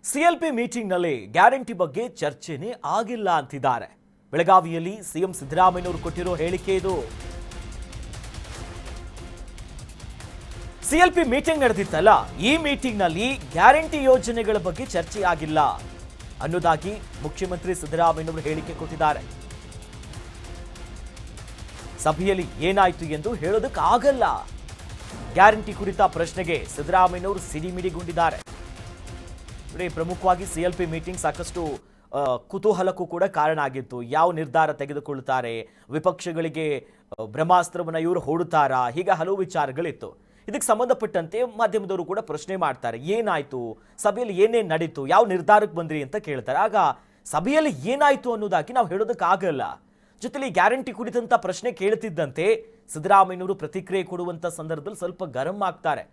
CLP ಮೀಟಿಂಗ್ನಲ್ಲಿ guarantee ಬಗ್ಗೆ ಚರ್ಚೆನೇ ಆಗಿಲ್ಲ ಅಂತಿದ್ದಾರೆ. ಬೆಳಗಾವಿಯಲ್ಲಿ ಸಿಎಂ ಸಿದ್ದರಾಮಯ್ಯನವರು ಕೊಟ್ಟಿರೋ ಹೇಳಿಕೆ ಇದು. ಸಿಎಲ್ಪಿ ಮೀಟಿಂಗ್ ನಡೆದಿತ್ತಲ್ಲ, ಈ ಮೀಟಿಂಗ್ನಲ್ಲಿ ಗ್ಯಾರಂಟಿ ಯೋಜನೆಗಳ ಬಗ್ಗೆ ಚರ್ಚೆ ಆಗಿಲ್ಲ ಅನ್ನೋದಾಗಿ ಮುಖ್ಯಮಂತ್ರಿ ಸಿದ್ದರಾಮಯ್ಯನವರು ಹೇಳಿಕೆ ಕೊಟ್ಟಿದ್ದಾರೆ. ಸಭೆಯಲ್ಲಿ ಏನಾಯ್ತು ಎಂದು ಹೇಳೋದಕ್ಕಾಗಲ್ಲ. ಗ್ಯಾರಂಟಿ ಕುರಿತ ಪ್ರಶ್ನೆಗೆ ಸಿದ್ದರಾಮಯ್ಯನವರು ಸಿಡಿಮಿಡಿಗೊಂಡಿದ್ದಾರೆ. ಪ್ರಮುಖವಾಗಿ ಸಿಎಲ್ಪಿ ಮೀಟಿಂಗ್ ಸಾಕಷ್ಟು ಕುತೂಹಲಕ್ಕೂ ಕೂಡ ಕಾರಣ ಆಗಿತ್ತು. ಯಾವ ನಿರ್ಧಾರ ತೆಗೆದುಕೊಳ್ಳುತ್ತಾರೆ, ವಿಪಕ್ಷಗಳಿಗೆ ಬ್ರಹ್ಮಾಸ್ತ್ರವನ್ನು ಇವರು ಹೂಡುತ್ತಾರಾ, ಹೀಗೆ ಹಲವು ವಿಚಾರಗಳಿತ್ತು. ಇದಕ್ಕೆ ಸಂಬಂಧಪಟ್ಟಂತೆ ಮಾಧ್ಯಮದವರು ಕೂಡ ಪ್ರಶ್ನೆ ಮಾಡ್ತಾರೆ, ಏನಾಯ್ತು ಸಭೆಯಲ್ಲಿ, ಏನೇನು ನಡೀತು, ಯಾವ ನಿರ್ಧಾರಕ್ಕೆ ಬಂದ್ರಿ ಅಂತ ಕೇಳ್ತಾರೆ. ಆಗ ಸಭೆಯಲ್ಲಿ ಏನಾಯ್ತು ಅನ್ನೋದಾಗಿ ನಾವು ಹೇಳೋದಕ್ಕಾಗಲ್ಲ. ಜೊತೆಲಿ ಗ್ಯಾರಂಟಿ ಕುರಿತಂತ ಪ್ರಶ್ನೆ ಕೇಳ್ತಿದ್ದಂತೆ ಸಿದ್ದರಾಮಯ್ಯನವರು ಪ್ರತಿಕ್ರಿಯೆ ಕೊಡುವಂತ ಸಂದರ್ಭದಲ್ಲಿ ಸ್ವಲ್ಪ ಗರಂ ಆಗ್ತಾರೆ.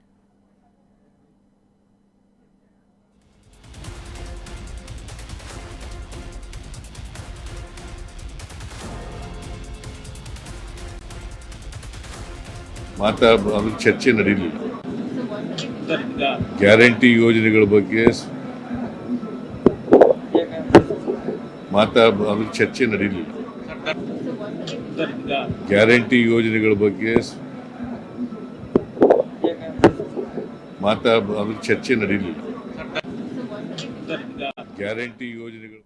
ಅದು ಚರ್ಚೆ ನಡೀಲಿಲ್ಲ. ಗ್ಯಾರಂಟಿ ಯೋಜನೆಗಳ ಬಗ್ಗೆ ಅದು ಚರ್ಚೆ ನಡೀಲಿಲ್ಲ. ಗ್ಯಾರಂಟಿ ಯೋಜನೆಗಳ ಬಗ್ಗೆ ಅದು ಚರ್ಚೆ ನಡೀಲಿಲ್ಲ. ಗ್ಯಾರಂಟಿ ಯೋಜನೆಗಳು